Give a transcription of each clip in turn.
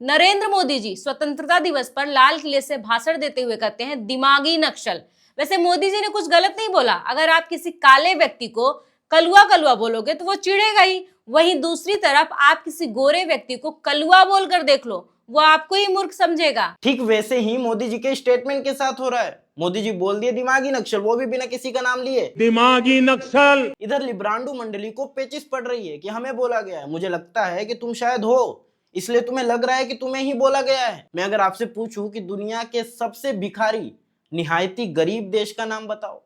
नरेंद्र मोदी जी स्वतंत्रता दिवस पर लाल किले से भाषण देते हुए कहते हैं दिमागी नक्सल। वैसे मोदी जी ने कुछ गलत नहीं बोला। अगर आप किसी काले व्यक्ति को कलुआ कलुआ बोलोगे तो वो चिढ़ेगा ही। वहीं दूसरी तरफ आप किसी गोरे व्यक्ति को कलुआ बोलकर देख लो, वो आपको ही मूर्ख समझेगा। ठीक वैसे ही मोदी जी के स्टेटमेंट के साथ हो रहा है। मोदी जी बोल दिए दिमागी नक्सल, वो भी बिना किसी का नाम लिए। दिमागी नक्सल। इधर लिब्रांडो मंडली को पेचिश पड़ रही है कि हमें बोला गया है। मुझे लगता है कि तुम शायद हो, इसलिए तुम्हें लग रहा है कि तुम्हें ही बोला गया है। मैं अगर आपसे पूछूं कि दुनिया के सबसे भिखारी निहायती गरीब देश का नाम बताओ,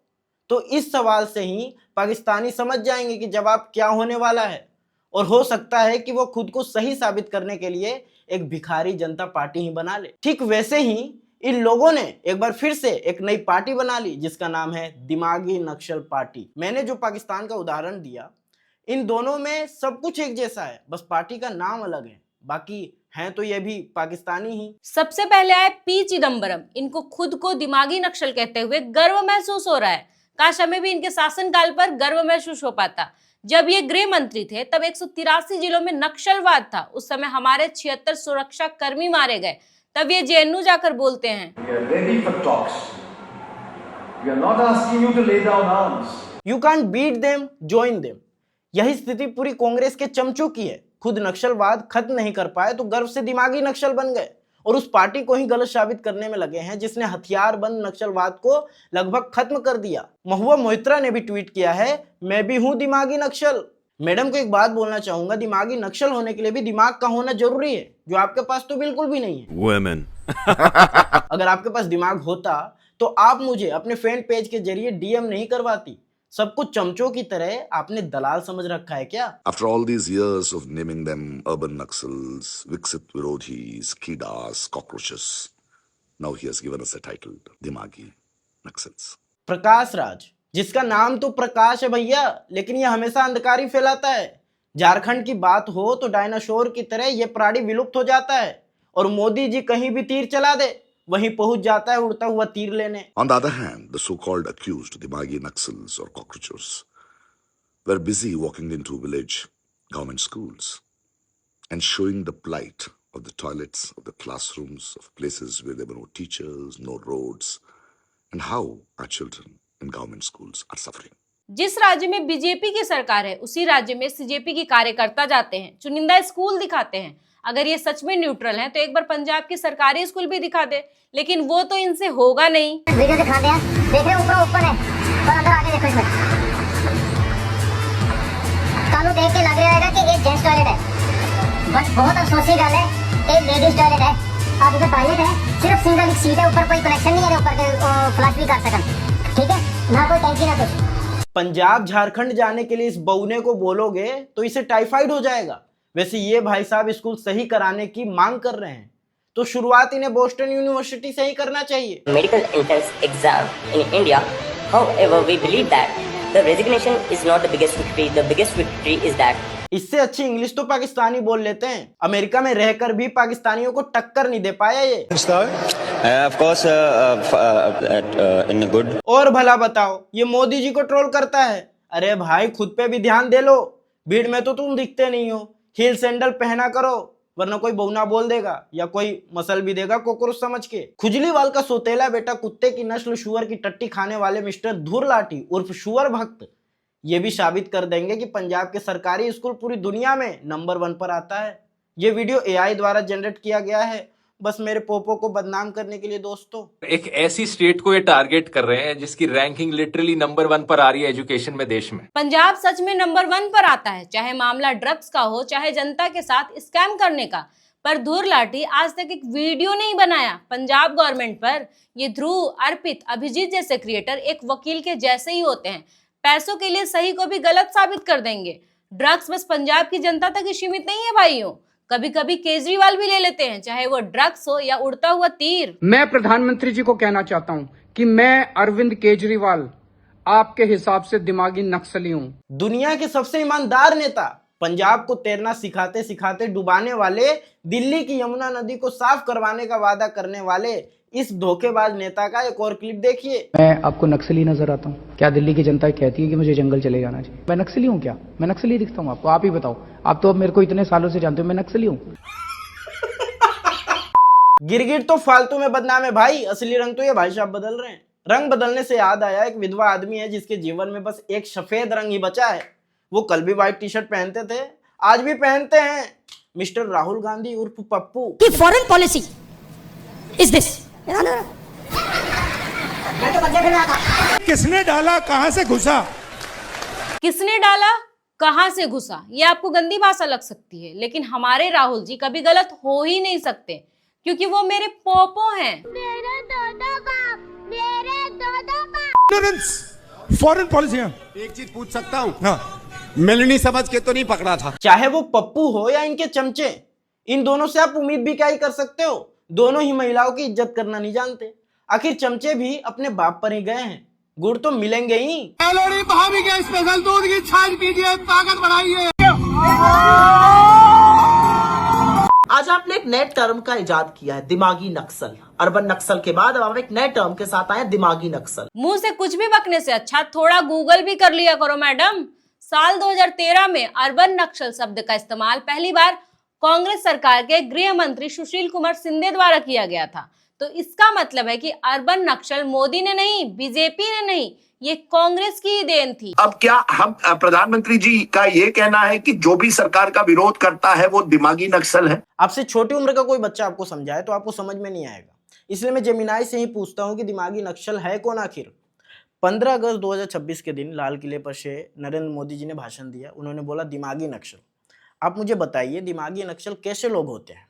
तो इस सवाल से ही पाकिस्तानी समझ जाएंगे कि जवाब क्या होने वाला है। और हो सकता है कि वो खुद को सही साबित करने के लिए एक भिखारी जनता पार्टी ही बना ले। ठीक वैसे ही इन लोगों ने एक बार फिर से एक नई पार्टी बना ली जिसका नाम है दिमागी नक्सल पार्टी। मैंने जो पाकिस्तान का उदाहरण दिया, इन दोनों में सब कुछ एक जैसा है, बस पार्टी का नाम अलग है। बाकी हैं तो ये भी पाकिस्तानी ही। सबसे पहले आए पी चिदम्बरम। इनको खुद को दिमागी नक्सल कहते हुए गर्व महसूस हो रहा है। काश हमें भी इनके शासनकाल पर गर्व महसूस हो पाता। जब ये गृह मंत्री थे तब 183 जिलों में नक्सलवाद था। उस समय हमारे 76 सुरक्षा कर्मी मारे गए। तब ये जेएनयू जाकर बोलते हैं you can't beat them, join them. यही स्थिति पूरी कांग्रेस के चमचों की है। खुद नक्सलवाद खत्म नहीं कर पाए तो गर्व से दिमागी नक्सल बन गए और उस पार्टी को ही गलत साबित करने में लगे हैं जिसने हथियारबंद नक्सलवाद को लगभग खत्म कर दिया। महुआ मोइत्रा ने भी ट्वीट किया है, मैं भी हूं दिमागी नक्सल। मैडम को एक बात बोलना चाहूंगा, दिमागी नक्सल होने के लिए भी दिमाग का होना जरूरी है, जो आपके पास तो बिल्कुल भी नहीं है। वुमेन। अगर आपके पास दिमाग होता तो आप मुझे अपने फैन पेज के जरिए डीएम नहीं करवाती। सब कुछ चमचों की तरह आपने दलाल समझ रखा है क्या? After all these years of naming them urban Naxals, Viksit Virodhis, Kidas, cockroaches, now he has given us a title, Dimagi Naxals. Prakash Raj, जिसका नाम तो प्रकाश है भैया, लेकिन ये हमेशा अंधकार ही फैलाता है। झारखंड की बात हो तो डायनासोर की तरह ये प्राणी विलुप्त हो जाता है और मोदी जी कहीं भी तीर चला दे वहीं पहुंच जाता है उड़ता हुआ तीर लेने। On the other hand, the so-called accused Dimagi Naxals or cockroaches were busy walking into village government schools and showing the plight of the toilets, of the classrooms, of places where there were no teachers, no roads, and how our children in government schools are suffering. जिस राज्य में BJP की सरकार है उसी राज्य में CJP की कार्यकर्ता जाते हैं, चुनिंदा स्कूल दिखाते हैं। अगर ये सच में न्यूट्रल हैं तो एक बार पंजाब की सरकारी स्कूल भी दिखा दे, लेकिन वो तो इनसे होगा नहीं। वीडियो दिखा दे, देख रहे ऊपर ओपन है पर अंदर आगे देखो इसमें कानू देख के लग रहा है कि एक जेंट्स टॉयलेट है, बस बहुत अफसोस की गल है एक लेडीज टॉयलेट है। आप इधर टॉयलेट है, सिर्फ सिंगल एक सीट है, ऊपर कोई कनेक्शन नहीं है ऊपर के फ्लश भी कर सकन, ठीक है ना, कोई टैंकी ना कुछ। पंजाब झारखंड जाने के लिए इस बौने को बोलोगे तो इसे टाइफाइड हो जाएगा। वैसे ये भाई साहब स्कूल सही कराने की मांग कर रहे हैं तो शुरुआत इन्हें बोस्टन यूनिवर्सिटी से ही करना चाहिए। Medical entrance exam in India, however, we believe that the resignation is not the biggest victory. The biggest victory is that इससे अच्छी इंग्लिश तो पाकिस्तानी बोल लेते हैं। अमेरिका में रहकर भी पाकिस्तानियों को टक्कर नहीं दे पाया ये। Of course, in a good. और भला बताओ, ये मोदी जी को ट्रोल करता है। अरे भाई खुद पे भी ध्यान दे लो, भीड़ में तो तुम दिखते नहीं हो। हील सैंडल पहना करो वरना कोई बौना बोल देगा या कोई मसल भी देगा कोकरोच समझ के। खुजलीवाल का सोतेला बेटा कुत्ते की नस्ल शुअर की टट्टी खाने वाले मिस्टर धुर लाठी उर्फ शुअर भक्त ये भी साबित कर देंगे कि पंजाब के सरकारी स्कूल पूरी दुनिया में नंबर 1 पर आता है। ये वीडियो एआई द्वारा जनरेट किया गया है, बस मेरे पोपो को बदनाम करने के लिए दोस्तों। एक ऐसी स्टेट को ये टारगेट कर रहे हैं जिसकी रैंकिंग लिटरली नंबर 1 पर आ रही है एजुकेशन में देश में। पंजाब सच में नंबर 1 पर आता है, चाहे मामला ड्रग्स का हो चाहे जनता के साथ स्कैम करने का। पर धुर लाठी आज तक एक वीडियो नहीं बनाया पंजाब गवर्नमेंट पर। ये ध्रुव, अर्पित, अभिजीत जैसे क्रिएटर एक वकील के जैसे ही होते हैं, पैसों के लिए सही को भी गलत साबित कर देंगे। ड्रग्स बस पंजाब की जनता तक ही सीमित नहीं है भाइयों, कभी कभी केजरीवाल भी ले लेते हैं, चाहे वो ड्रग्स हो या उड़ता हुआ तीर। मैं प्रधानमंत्री जी को कहना चाहता हूं कि मैं अरविंद केजरीवाल आपके हिसाब से दिमागी नक्सली हूं। दुनिया के सबसे ईमानदार नेता, पंजाब को तैरना सिखाते सिखाते डुबाने वाले, दिल्ली की यमुना नदी को साफ करवाने का वादा करने वाले इस धोखेबाज नेता का एक और क्लिप देखिए। मैं आपको नक्सली नजर आता हूँ क्या? दिल्ली की जनता कहती है कि मुझे जंगल चले जाना चाहिए। मैं नक्सली हूँ क्या? मैं नक्सली दिखता हूँ आपको? आप ही बताओ, आप तो अब मेरे को इतने सालों से जानते हो, मैं नक्सली हूँ? गिरगिट तो फालतू में बदनाम है भाई, असली रंग तो ये भाई साहब बदल रहे हैं। रंग बदलने से याद आया, एक विधवा आदमी है जिसके जीवन में बस एक सफेद रंग ही बचा है। वो कल भी व्हाइट टी शर्ट पहनते थे, आज भी पहनते हैं। मिस्टर राहुल गांधी उर्फ पप्पू। की फॉरेन पॉलिसी इज दिस? किसने डाला, कहां से घुसा? किसने डाला, कहां से घुसा, ये आपको गंदी भाषा लग सकती है, लेकिन हमारे राहुल जी कभी गलत हो ही नहीं सकते, क्योंकि वो मेरे पोपो हैं। Foreign policy. एक चीज पूछ सकता हूँ? हाँ। मिलनी समझ के तो नहीं पकड़ा था? चाहे वो पप्पू हो या इनके चमचे, इन दोनों से आप उम्मीद भी क्या ही कर सकते हो। दोनों ही महिलाओं की इज्जत करना नहीं जानते। आखिर चमचे भी अपने बाप पर ही गए हैं, गुड़ तो मिलेंगे ही। भाभी के स्पेशल दूध की छाछ पीजिए, ताकत बढ़ाइए। आज आपने एक नए टर्म का इजाद किया है, दिमागी नक्सल। अर्बन नक्सल के बाद अब आप एक नए टर्म के साथ आए, दिमागी नक्सल। मुंह से कुछ भी बकने से अच्छा थोड़ा गूगल भी कर लिया करो मैडम। साल 2013 में अर्बन नक्सल शब्द का इस्तेमाल पहली बार कांग्रेस सरकार के गृह मंत्री सुशील कुमार शिंदे द्वारा किया गया था। तो इसका मतलब है कि अर्बन नक्सल मोदी ने नहीं, बीजेपी ने नहीं, ये कांग्रेस की ही देन थी। अब क्या हम प्रधानमंत्री जी का ये कहना है कि जो भी सरकार का विरोध करता है वो दिमागी नक्सल है? आपसे छोटी उम्र का कोई बच्चा आपको समझाए तो आपको समझ में नहीं आएगा, इसलिए मैं जेमिनाई से ही पूछता हूँ कि दिमागी नक्सल है कौन आखिर। 15 अगस्त 2026 के दिन लाल किले पर से नरेंद्र मोदी जी ने भाषण दिया। उन्होंने बोला दिमागी नक्सल। आप मुझे बताइए दिमागी नक्सल कैसे लोग होते हैं,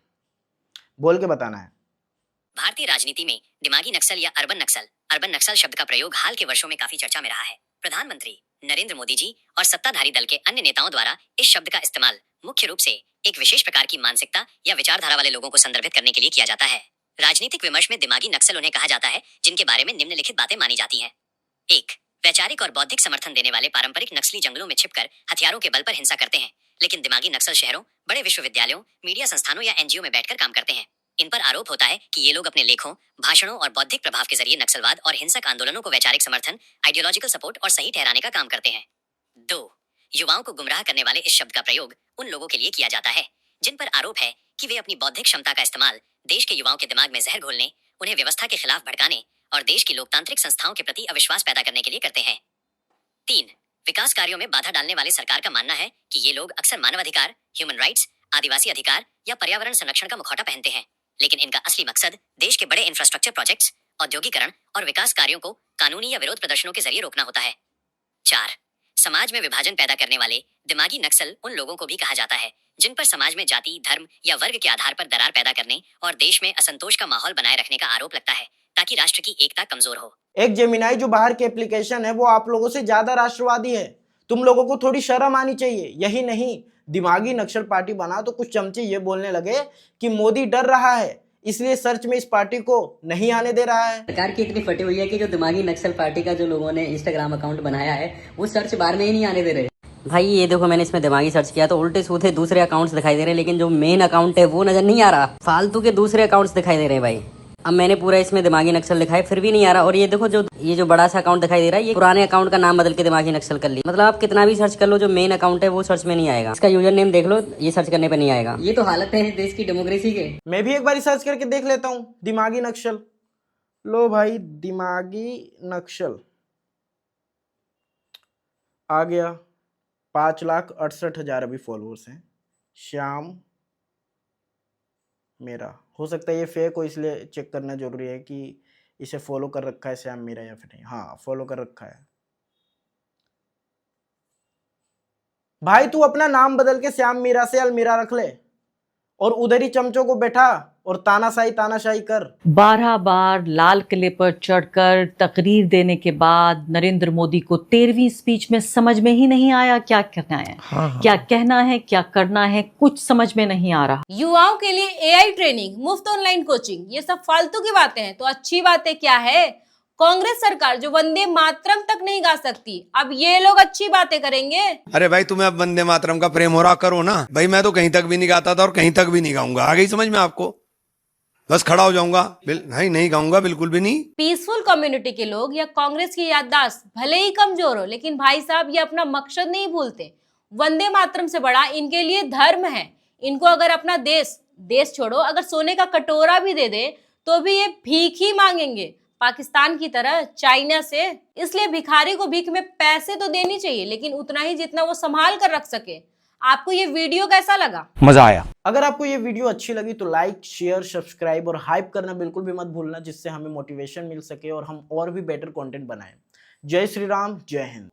बोल के बताना है। भारतीय राजनीति में दिमागी नक्सल या अर्बन नक्सल शब्द का प्रयोग हाल के वर्षों में काफी चर्चा में रहा है। प्रधानमंत्री नरेंद्र मोदी जी और सत्ताधारी दल के अन्य नेताओं द्वारा इस शब्द का इस्तेमाल मुख्य रूप से एक विशेष प्रकार की मानसिकता या विचारधारा वाले लोगों को संदर्भित करने के लिए किया जाता है। राजनीतिक विमर्श में दिमागी नक्सल उन्हें कहा जाता है जिनके बारे में निम्नलिखित बातें मानी जाती हैं। 1. वैचारिक और बौद्धिक समर्थन देने वाले पारंपरिक नक्सली जंगलों में छिपकर हथियारों के बल पर हिंसा करते हैं, लेकिन दिमागी नक्सल शहरों, बड़े विश्वविद्यालयों, मीडिया संस्थानों या एनजीओ में बैठकर काम करते हैं। इन पर आरोप होता है कि ये लोग अपने लेखों, भाषणों और बौद्धिक प्रभाव के जरिए नक्सलवाद और हिंसक आंदोलनों को वैचारिक समर्थन, आइडियोलॉजिकल सपोर्ट और सही ठहराने का काम करते हैं। 2. युवाओं को गुमराह करने वाले इस शब्द का प्रयोग उन लोगों के लिए किया जाता है जिन पर आरोप है कि वे अपनी बौद्धिक क्षमता का इस्तेमाल देश के युवाओं के दिमाग में जहर घोलने, उन्हें व्यवस्था के खिलाफ भड़काने और देश की लोकतांत्रिक संस्थाओं के प्रति अविश्वास पैदा करने के लिए करते हैं। 3. विकास कार्यों में बाधा डालने वाले सरकार का मानना है कि ये लोग अक्सर मानवाधिकार, ह्यूमन राइट्स, आदिवासी अधिकार या पर्यावरण संरक्षण का मुखौटा पहनते हैं, लेकिन इनका असली मकसद देश के बड़े इंफ्रास्ट्रक्चर प्रोजेक्ट्स, औद्योगिकरण और विकास कार्यों को कानूनी या विरोध प्रदर्शनों के जरिए रोकना होता है। 4. समाज में विभाजन पैदा करने वाले दिमागी नक्सल उन लोगों को भी कहा जाता है जिन पर समाज में जाति, धर्म या वर्ग के आधार पर दरार पैदा करने और देश में असंतोष का माहौल बनाए रखने का आरोप लगता है ताकि राष्ट्र की एकता कमजोर हो। एक जेमिनाई जो बाहर की एप्लीकेशन है वो आप लोगों से ज्यादा राष्ट्रवादी है। तुम लोगों को थोड़ी शर्म आनी चाहिए। यही नहीं, दिमागी नक्सल पार्टी बना तो कुछ चमचे ये बोलने लगे कि मोदी डर रहा है, इसलिए सर्च में इस पार्टी को नहीं आने दे रहा है। सरकार की इतनी फटी हुई है कि जो दिमागी नक्सल पार्टी का जो लोगों ने इंस्टाग्राम अकाउंट बनाया है वो सर्च बार में ही नहीं आने दे रहे। भाई ये देखो, मैंने इसमें दिमागी सर्च किया तो उल्टे सूधे दूसरे अकाउंट्स दिखाई दे रहे हैं, लेकिन जो मेन अकाउंट है वो नजर नहीं आ रहा, फालतू के दूसरे अकाउंट्स दिखाई दे रहे हैं भाई। अब मैंने पूरा इसमें दिमागी नक्सल लिखा है फिर भी नहीं आ रहा। और ये देखो, जो बड़ा सा अकाउंट दिखाई दे रहा है ये पुराने अकाउंट का नाम बदल के दिमागी नक्सल कर लिया। मतलब आप कितना भी सर्च कर लो, जो मेन अकाउंट है वो सर्च में नहीं आएगा। इसका यूजर नेम देख लो, ये सर्च करने पे नहीं आएगा। ये तो हालत है देश की डेमोक्रेसी के। मैं भी एक बार सर्च करके देख लेता हूँ दिमागी नक्सल। लो भाई, दिमागी नक्सल आ गया। 5,68,000 अभी फॉलोअर्स हैं। श्याम मेरा, हो सकता है ये फेक हो, इसलिए चेक करना जरूरी है कि इसे फॉलो कर रखा है श्याम मेरा या फिर नहीं। हाँ, फॉलो कर रखा है। भाई तू अपना नाम बदल के श्याम मीरा से अलमीरा रख ले और उधर ही चमचों को बैठा और तानाशाही कर। 12 बार लाल किले पर चढ़कर तकरीर देने के बाद नरेंद्र मोदी को 13वीं स्पीच में समझ में ही नहीं आया क्या करना है। क्या कहना है, क्या करना है, कुछ समझ में नहीं आ रहा। युवाओं के लिए एआई ट्रेनिंग, मुफ्त ऑनलाइन कोचिंग, ये सब फालतू की बातें हैं। तो अच्छी बातें क्या है? कांग्रेस सरकार जो वंदे मातरम तक नहीं गा सकती, अब ये लोग अच्छी बातें करेंगे। अरे भाई, तुम्हें अब वंदे मातरम का प्रेम हो रहा, करो ना भाई। मैं तो कहीं तक भी नहीं गाता था और कहीं तक भी नहीं गाऊंगा। आ गई समझ में आपको? बस खड़ा हो जाऊंगा, नहीं गाऊंगा बिल्कुल भी नहीं। पीसफुल कम्युनिटी के लोग या कांग्रेस की याददाश्त भले ही कमजोर हो, लेकिन भाई साहब ये अपना मकसद नहीं भूलते। वंदे मातरम से बड़ा इनके लिए धर्म है। इनको अगर अपना देश देश छोड़ो, अगर सोने का कटोरा भी दे दे तो भी ये भीख ही मांगेंगे, पाकिस्तान की तरह, चाइना से। इसलिए भिखारी को भीख में पैसे तो देनी चाहिए, लेकिन उतना ही जितना वो संभाल कर रख सके। आपको ये वीडियो कैसा लगा? मजा आया। अगर आपको ये वीडियो अच्छी लगी तो लाइक, शेयर, सब्सक्राइब और हाइप करना बिल्कुल भी मत भूलना, जिससे हमें मोटिवेशन मिल सके और हम और भी बेटर कंटेंट बनाएं। जय श्री राम, जय हिंद।